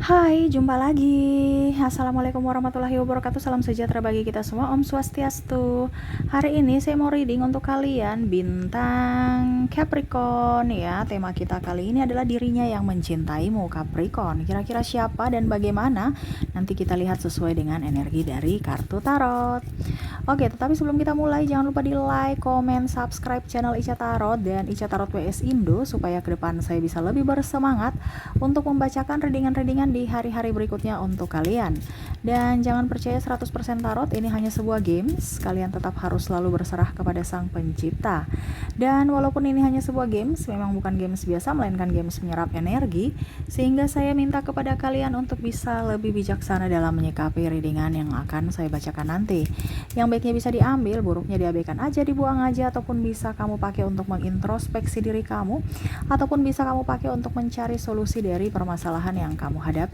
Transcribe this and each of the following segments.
Hai, jumpa lagi. Assalamualaikum warahmatullahi wabarakatuh. Salam sejahtera bagi kita semua. Om Swastiastu. Hari ini saya mau reading untuk kalian bintang Capricorn ya. Tema kita kali ini adalah dirinya yang mencintaimu Capricorn. Kira-kira siapa dan bagaimana? Nanti kita lihat sesuai dengan energi dari kartu tarot. Oke, tetapi sebelum kita mulai jangan lupa di like, komen, subscribe channel Ica Tarot dan Ica Tarot WS Indo supaya ke depan saya bisa lebih bersemangat untuk membacakan readingan-readingan di hari-hari berikutnya untuk kalian. Dan jangan percaya 100% tarot, ini hanya sebuah games. Kalian tetap harus selalu berserah kepada Sang Pencipta. Dan walaupun ini hanya sebuah games, memang bukan games biasa, melainkan games menyerap energi, sehingga saya minta kepada kalian untuk bisa lebih bijaksana dalam menyikapi readingan yang akan saya bacakan nanti. Yang baiknya bisa diambil, buruknya diabaikan aja, dibuang aja, ataupun bisa kamu pakai untuk mengintrospeksi diri kamu, ataupun bisa kamu pakai untuk mencari solusi dari permasalahan yang kamu hadapi.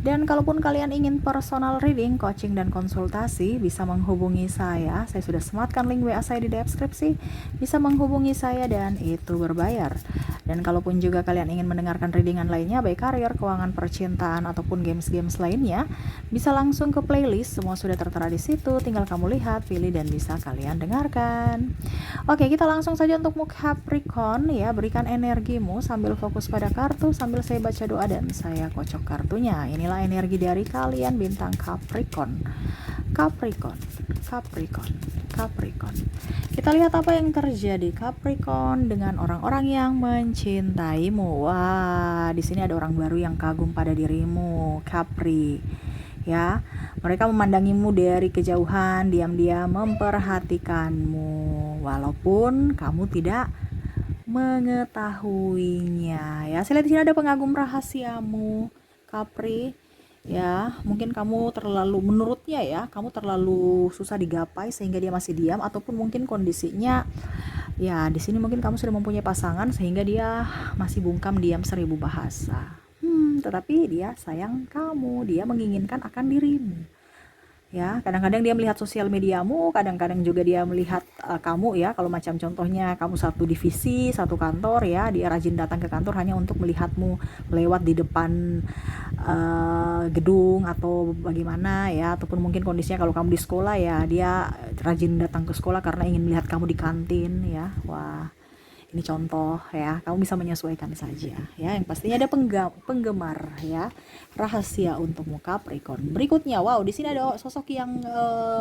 Dan kalaupun kalian ingin personal reading, coaching, dan konsultasi, bisa menghubungi saya. Saya sudah sematkan link WA saya di deskripsi. Bisa menghubungi saya dan itu berbayar. Dan kalaupun juga kalian ingin mendengarkan readingan lainnya, baik karir, keuangan, percintaan, ataupun games-games lainnya, bisa langsung ke playlist. Semua sudah tertera di situ. Tinggal kamu lihat, pilih, dan bisa kalian dengarkan. Oke, kita langsung saja untuk Capricorn ya. Berikan energimu sambil fokus pada kartu, sambil saya baca doa dan saya kocok kartunya. Inilah energi dari kalian bintang Capricorn. Capricorn, Capricorn, Capricorn. Kita lihat apa yang terjadi Capricorn dengan orang-orang yang mencintaimu. Wah, di sini ada orang baru yang kagum pada dirimu, Capri. Ya, mereka memandangimu dari kejauhan, diam-diam memperhatikanmu, walaupun kamu tidak mengetahuinya. Ya, saya lihat di sini ada pengagum rahasiamu, Capri. Ya, mungkin kamu terlalu, menurutnya ya, kamu terlalu susah digapai sehingga dia masih diam, ataupun mungkin kondisinya ya di sini mungkin kamu sudah mempunyai pasangan sehingga dia masih bungkam diam 1000 bahasa. Tetapi dia sayang kamu, dia menginginkan akan dirimu. Ya, kadang-kadang dia melihat sosial mediamu, kadang-kadang juga dia melihat kamu ya. Kalau macam contohnya kamu satu divisi, satu kantor ya, dia rajin datang ke kantor hanya untuk melihatmu lewat di depan gedung atau bagaimana ya, ataupun mungkin kondisinya kalau kamu di sekolah ya, dia rajin datang ke sekolah karena ingin melihat kamu di kantin ya. Wah, ini contoh ya, kamu bisa menyesuaikan saja ya. Yang pastinya ada penggemar ya, rahasia untukmu Capricorn. Berikutnya, wow, di sini ada sosok yang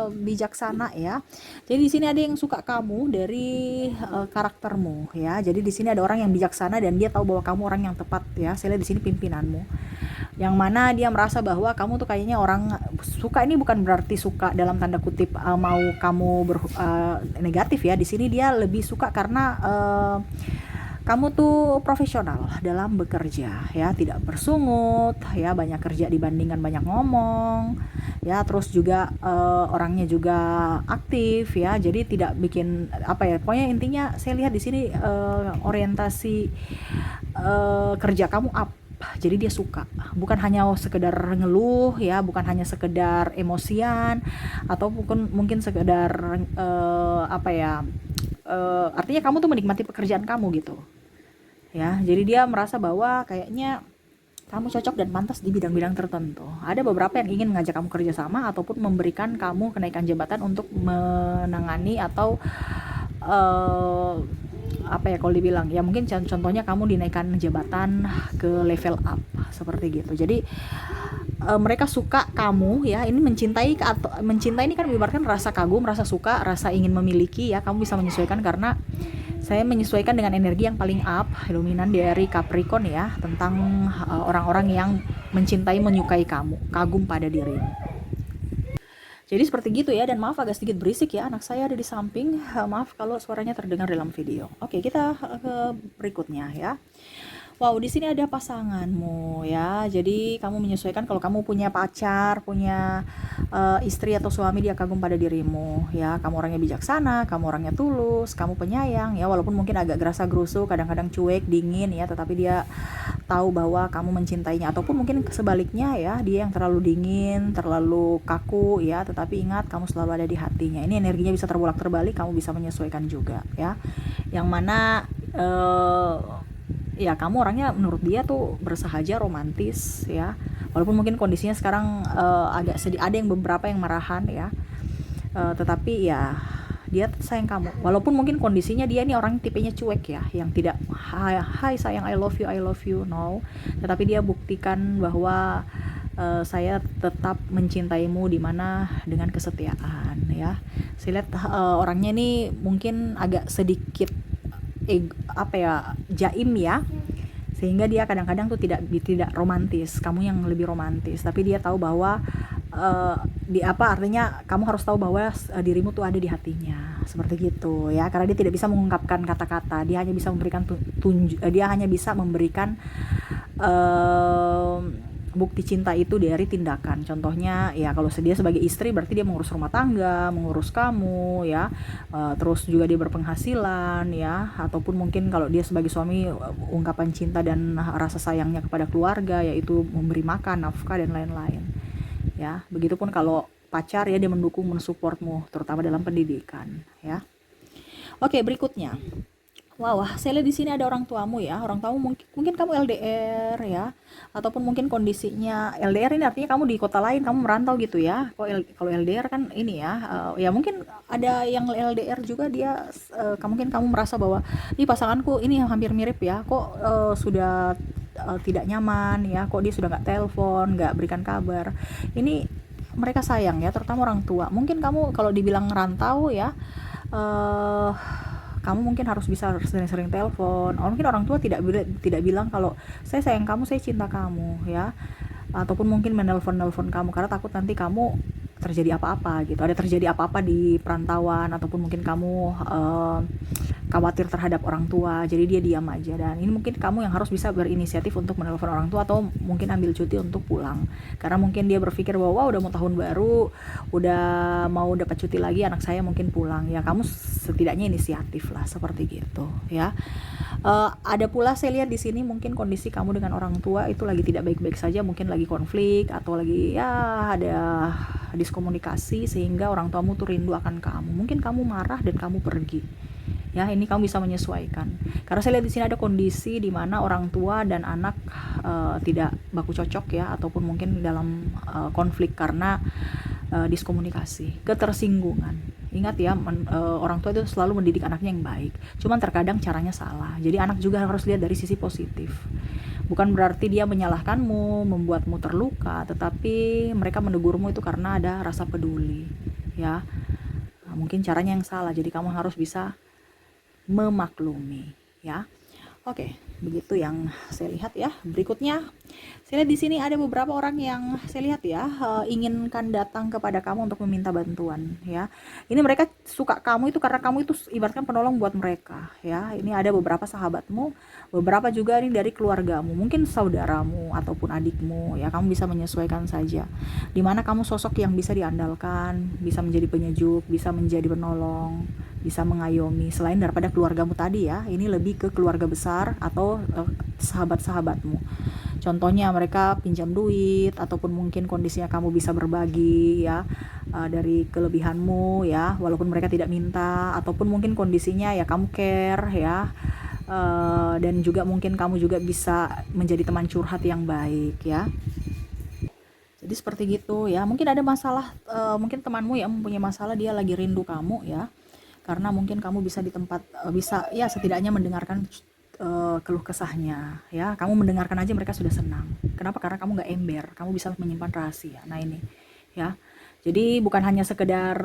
bijaksana ya. Jadi di sini ada yang suka kamu dari karaktermu ya. Jadi di sini ada orang yang bijaksana dan dia tahu bahwa kamu orang yang tepat ya. Saya lihat di sini pimpinanmu, yang mana dia merasa bahwa kamu tuh kayaknya orang suka. Ini bukan berarti suka dalam tanda kutip mau kamu negatif ya. Di sini dia lebih suka karena kamu tuh profesional dalam bekerja ya, tidak bersungut ya, banyak kerja dibandingkan banyak ngomong ya. Terus juga orangnya juga aktif ya, jadi tidak bikin apa ya, pokoknya intinya saya lihat di sini orientasi kerja kamu up. Jadi dia suka, bukan hanya sekedar ngeluh ya, bukan hanya sekedar emosian, atau mungkin sekedar apa ya, artinya kamu tuh menikmati pekerjaan kamu gitu ya. Jadi dia merasa bahwa kayaknya kamu cocok dan pantas di bidang-bidang tertentu. Ada beberapa yang ingin mengajak kamu kerjasama ataupun memberikan kamu kenaikan jabatan untuk menangani atau apa ya, kalau dibilang ya, mungkin contohnya kamu dinaikkan jabatan ke level up seperti gitu. Jadi mereka suka kamu ya. Ini mencintai, atau mencintai ini kan mengibaratkan rasa kagum, rasa suka, rasa ingin memiliki ya. Kamu bisa menyesuaikan karena saya menyesuaikan dengan energi yang paling up, dominan dari Capricorn ya, tentang orang-orang yang mencintai, menyukai kamu, kagum pada dirimu. Jadi seperti gitu ya. Dan maaf agak sedikit berisik ya, anak saya ada di samping. Maaf kalau suaranya terdengar dalam video. Oke, kita ke berikutnya ya. Wow, di sini ada pasanganmu ya. Jadi kamu menyesuaikan, kalau kamu punya pacar, punya istri atau suami, dia kagum pada dirimu ya. Kamu orangnya bijaksana, kamu orangnya tulus, kamu penyayang ya. Walaupun mungkin agak gerasa-gerusu, kadang-kadang cuek, dingin ya, tetapi dia tahu bahwa kamu mencintainya. Ataupun mungkin sebaliknya ya, dia yang terlalu dingin, terlalu kaku ya, tetapi ingat kamu selalu ada di hatinya. Ini energinya bisa terbolak-terbalik, kamu bisa menyesuaikan juga ya. Yang mana ya kamu orangnya menurut dia tuh bersahaja, romantis ya. Walaupun mungkin kondisinya sekarang agak sedih, ada yang beberapa yang marahan ya. Tetapi ya dia sayang kamu, walaupun mungkin kondisinya dia nih orang tipenya cuek ya, yang tidak hai sayang I love you, no. Tetapi dia buktikan bahwa saya tetap mencintaimu, dimana dengan kesetiaan ya. Saya lihat orangnya nih mungkin agak sedikit apa ya, jaim ya, sehingga dia kadang-kadang tuh tidak romantis, kamu yang lebih romantis. Tapi dia tahu bahwa di apa artinya, kamu harus tahu bahwa dirimu tuh ada di hatinya, seperti gitu ya. Karena dia tidak bisa mengungkapkan kata-kata, dia hanya bisa memberikan dia hanya bisa memberikan bukti cinta itu dari tindakan. Contohnya ya, kalau dia sebagai istri berarti dia mengurus rumah tangga, mengurus kamu ya. Terus juga dia berpenghasilan ya, ataupun mungkin kalau dia sebagai suami, ungkapan cinta dan rasa sayangnya kepada keluarga yaitu memberi makan, nafkah dan lain-lain ya. Begitupun kalau pacar ya, dia mendukung, mensupportmu terutama dalam pendidikan ya. Oke, berikutnya. Wah, saya lihat di sini ada orang tuamu ya. Orang tuamu mungkin kamu LDR ya, ataupun mungkin kondisinya LDR ini artinya kamu di kota lain, kamu merantau gitu ya. Kalau LDR kan ini ya, ya mungkin ada yang LDR juga dia, mungkin kamu merasa bahwa ini pasanganku ini hampir mirip ya, kok sudah tidak nyaman ya, kok dia sudah nggak telepon, nggak berikan kabar. Ini mereka sayang ya, terutama orang tua. Mungkin kamu kalau dibilang rantau ya, eh kamu mungkin harus bisa sering-sering telepon. Mungkin orang tua tidak bilang kalau saya sayang kamu, saya cinta kamu ya, ataupun mungkin menelpon kamu karena takut nanti kamu terjadi apa-apa gitu, ada terjadi apa-apa di perantauan, ataupun mungkin kamu khawatir terhadap orang tua, jadi dia diam aja. Dan ini mungkin kamu yang harus bisa berinisiatif untuk menelpon orang tua, atau mungkin ambil cuti untuk pulang, karena mungkin dia berpikir bahwa wah, udah mau tahun baru, udah mau dapat cuti lagi, anak saya mungkin pulang ya. Kamu setidaknya inisiatif lah, seperti gitu ya. Ada pula saya lihat di sini mungkin kondisi kamu dengan orang tua itu lagi tidak baik-baik saja, mungkin lagi konflik atau lagi ya ada diskomunikasi, sehingga orang tuamu tuh rindu akan kamu. Mungkin kamu marah dan kamu pergi ya. Ini kamu bisa menyesuaikan, karena saya lihat di sini ada kondisi di mana orang tua dan anak tidak baku cocok ya, ataupun mungkin dalam konflik karena diskomunikasi, ketersinggungan. Ingat ya, orang tua itu selalu mendidik anaknya yang baik, cuman terkadang caranya salah. Jadi anak juga harus lihat dari sisi positif. Bukan berarti dia menyalahkanmu, membuatmu terluka, tetapi mereka menegurmu itu karena ada rasa peduli ya. Nah, mungkin caranya yang salah, jadi kamu harus bisa memaklumi ya. Oke, begitu yang saya lihat ya. Berikutnya, saya lihat di sini ada beberapa orang yang saya lihat ya, inginkan datang kepada kamu untuk meminta bantuan ya. Ini mereka suka kamu itu karena kamu itu ibaratkan penolong buat mereka ya. Ini ada beberapa sahabatmu, beberapa juga ini dari keluargamu, mungkin saudaramu ataupun adikmu ya. Kamu bisa menyesuaikan saja, dimana kamu sosok yang bisa diandalkan, bisa menjadi penyejuk, bisa menjadi penolong, bisa mengayomi. Selain daripada keluargamu tadi ya, ini lebih ke keluarga besar atau sahabat-sahabatmu. Contohnya mereka pinjam duit, ataupun mungkin kondisinya kamu bisa berbagi ya, dari kelebihanmu ya, walaupun mereka tidak minta, ataupun mungkin kondisinya ya kamu care ya. Dan juga mungkin kamu juga bisa menjadi teman curhat yang baik ya. Jadi seperti gitu ya. Mungkin ada masalah, mungkin temanmu yang mempunyai masalah, dia lagi rindu kamu ya, karena mungkin kamu bisa di tempat, bisa ya setidaknya mendengarkan keluh kesahnya ya. Kamu mendengarkan aja mereka sudah senang. Kenapa? Karena kamu nggak ember, kamu bisa menyimpan rahasia. Nah ini ya, jadi bukan hanya sekedar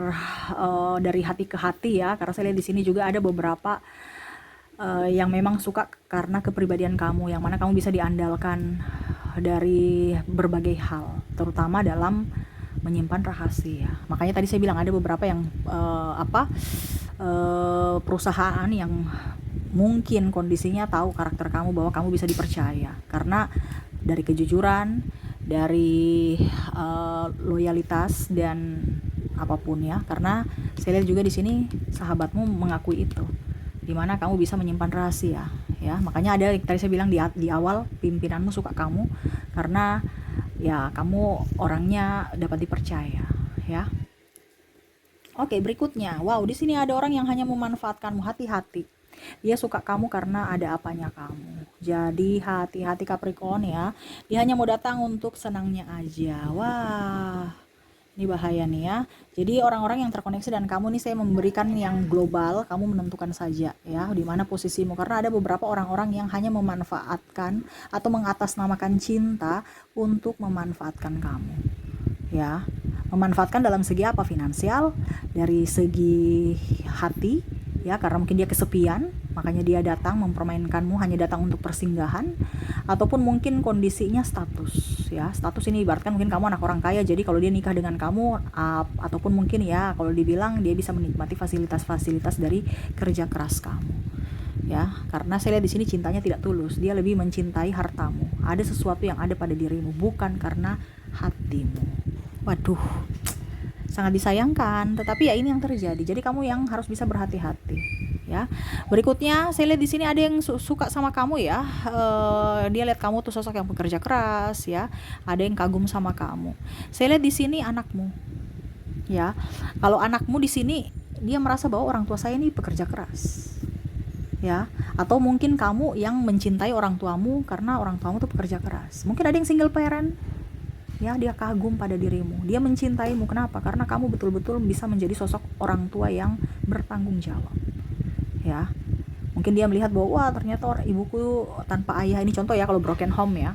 dari hati ke hati ya, karena saya lihat di sini juga ada beberapa yang memang suka karena kepribadian kamu, yang mana kamu bisa diandalkan dari berbagai hal, terutama dalam menyimpan rahasia. Makanya tadi saya bilang ada beberapa yang perusahaan yang mungkin kondisinya tahu karakter kamu, bahwa kamu bisa dipercaya karena dari kejujuran, dari loyalitas dan apapun ya. Karena saya lihat juga di sini sahabatmu mengakui itu, dimana kamu bisa menyimpan rahasia ya. Makanya ada tadi saya bilang di awal, pimpinanmu suka kamu karena ya kamu orangnya dapat dipercaya ya. Oke, berikutnya. Wow, di sini ada orang yang hanya memanfaatkanmu, hati-hati. Dia suka kamu karena ada apanya kamu. Jadi hati-hati Capricorn ya. Dia hanya mau datang untuk senangnya aja. Wah, ini bahaya nih ya. Jadi orang-orang yang terkoneksi dan kamu nih, saya memberikan yang global, kamu menentukan saja ya di mana posisimu, karena ada beberapa orang-orang yang hanya memanfaatkan atau mengatasnamakan cinta untuk memanfaatkan kamu. Ya. Memanfaatkan dalam segi apa? Finansial, dari segi hati, ya, karena mungkin dia kesepian, makanya dia datang mempermainkanmu, hanya datang untuk persinggahan, ataupun mungkin kondisinya status, ya. Status ini ibaratkan mungkin kamu anak orang kaya, jadi kalau dia nikah dengan kamu, ataupun mungkin ya kalau dibilang dia bisa menikmati fasilitas-fasilitas dari kerja keras kamu, ya. Karena saya lihat di sini cintanya tidak tulus, dia lebih mencintai hartamu. Ada sesuatu yang ada pada dirimu, bukan karena hatimu. Waduh, sangat disayangkan, tetapi ya ini yang terjadi. Jadi kamu yang harus bisa berhati-hati, ya. Berikutnya saya lihat di sini ada yang suka sama kamu ya. Dia lihat kamu tuh sosok yang pekerja keras ya. Ada yang kagum sama kamu. Saya lihat di sini anakmu, ya. Kalau anakmu di sini dia merasa bahwa orang tua saya ini pekerja keras, ya. Atau mungkin kamu yang mencintai orang tuamu karena orang tuamu tuh pekerja keras. Mungkin ada yang single parent. Ya, dia kagum pada dirimu, dia mencintaimu. Kenapa? Karena kamu betul-betul bisa menjadi sosok orang tua yang bertanggung jawab, ya. Mungkin dia melihat bahwa wah, ternyata ibuku tanpa ayah, ini contoh ya kalau broken home ya,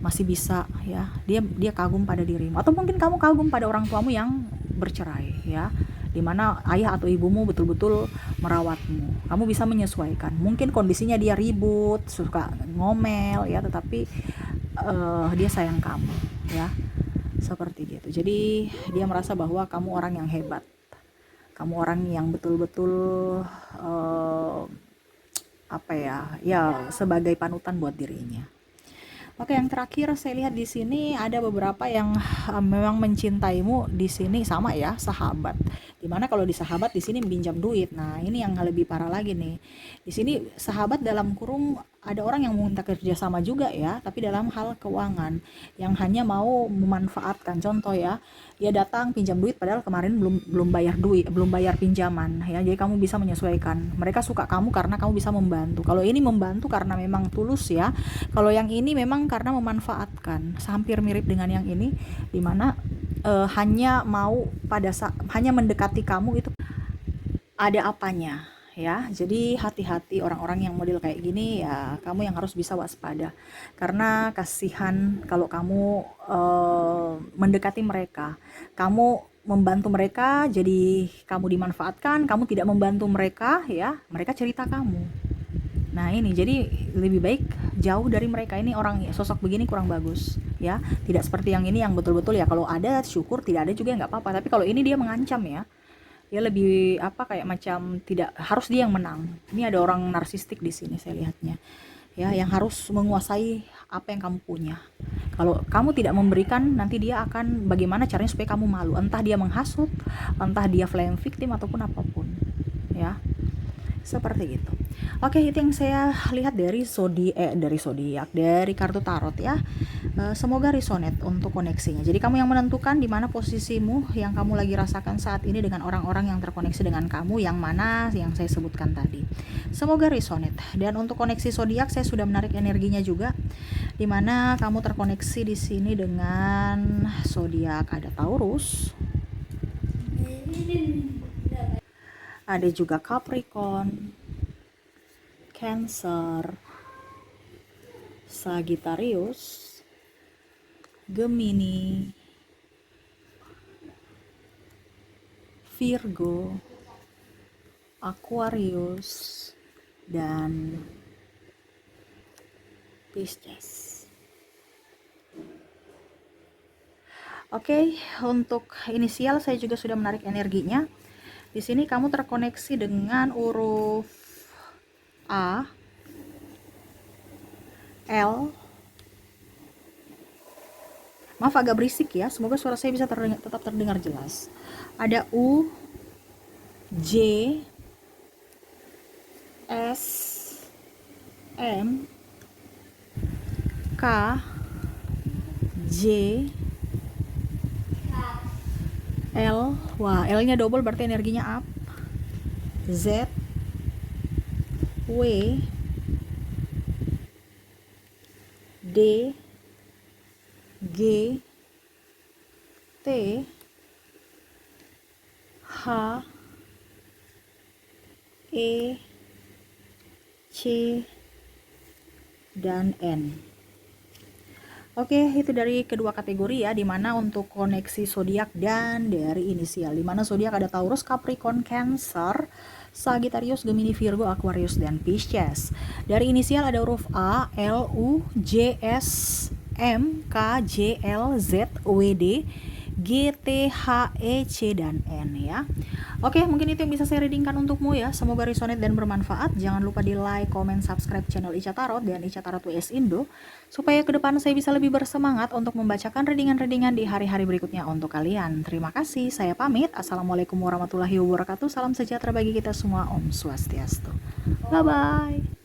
masih bisa, ya. Dia kagum pada dirimu. Atau mungkin kamu kagum pada orang tuamu yang bercerai, ya, dimana ayah atau ibumu betul-betul merawatmu. Kamu bisa menyesuaikan. Mungkin kondisinya dia ribut, suka ngomel ya, tetapi dia sayang kamu, ya, seperti gitu. Jadi dia merasa bahwa kamu orang yang hebat, kamu orang yang betul-betul apa ya sebagai panutan buat dirinya. Oke, yang terakhir saya lihat di sini ada beberapa yang memang mencintaimu di sini, sama ya, sahabat. Dimana kalau di sahabat di sini pinjam duit. Nah, ini yang lebih parah lagi nih. Di sini sahabat dalam kurung ada orang yang minta kerja sama juga ya, tapi dalam hal keuangan yang hanya mau memanfaatkan. Contoh ya, dia datang pinjam duit padahal kemarin belum bayar duit, belum bayar pinjaman ya. Jadi kamu bisa menyesuaikan. Mereka suka kamu karena kamu bisa membantu. Kalau ini membantu karena memang tulus ya. Kalau yang ini memang karena memanfaatkan. Hampir mirip dengan yang ini, dimana hanya mau hanya mendekati kamu itu ada apanya, ya. Jadi hati-hati orang-orang yang model kayak gini ya, kamu yang harus bisa waspada, karena kasihan kalau kamu mendekati mereka, kamu membantu mereka, jadi kamu dimanfaatkan, kamu tidak membantu mereka ya, mereka cerita kamu. Nah ini, jadi lebih baik jauh dari mereka. Ini orang sosok begini kurang bagus ya, tidak seperti yang ini yang betul-betul ya, kalau ada syukur, tidak ada juga nggak apa-apa. Tapi kalau ini dia mengancam ya, dia lebih apa, kayak macam tidak harus dia yang menang. Ini ada orang narsistik di sini saya lihatnya ya, yang harus menguasai apa yang kamu punya. Kalau kamu tidak memberikan, nanti dia akan bagaimana caranya supaya kamu malu, entah dia menghasut, entah dia flame victim ataupun apapun ya, seperti itu. Oke, itu yang saya lihat dari zodiak, dari kartu tarot ya. Semoga resonate untuk koneksinya. Jadi kamu yang menentukan di mana posisimu yang kamu lagi rasakan saat ini dengan orang-orang yang terkoneksi dengan kamu, yang mana yang saya sebutkan tadi. Semoga resonate. Dan untuk koneksi zodiak saya sudah menarik energinya juga, di mana kamu terkoneksi di sini dengan zodiak, ada Taurus, ada juga Capricorn, Cancer, Sagittarius, Gemini, Virgo, Aquarius, dan Pisces. Oke, untuk inisial saya juga sudah menarik energinya. Di sini kamu terkoneksi dengan huruf A, L. Maaf agak berisik ya, semoga suara saya bisa tetap terdengar jelas. Ada U, J, S, M, K, J, L. Wah, L nya double berarti energinya up. Z, W, D, G, T, H, E, C, dan N. Oke, itu dari kedua kategori ya, dimana untuk koneksi zodiak dan dari inisial. Dimana zodiak ada Taurus, Capricorn, Cancer, Sagittarius, Gemini, Virgo, Aquarius, dan Pisces. Dari inisial ada huruf A, L, U, J, S, M, K, J, L, Z, W, D, G, T, H, E, C, dan N ya. Oke, mungkin itu yang bisa saya readingkan untukmu ya. Semoga resonate dan bermanfaat. Jangan lupa di like, comment, subscribe channel Ica Tarot dan Ica Tarot WS Indo, supaya ke depan saya bisa lebih bersemangat untuk membacakan readingan-readingan di hari-hari berikutnya untuk kalian. Terima kasih, saya pamit. Assalamualaikum warahmatullahi wabarakatuh. Salam sejahtera bagi kita semua. Om Swastiastu. Bye-bye.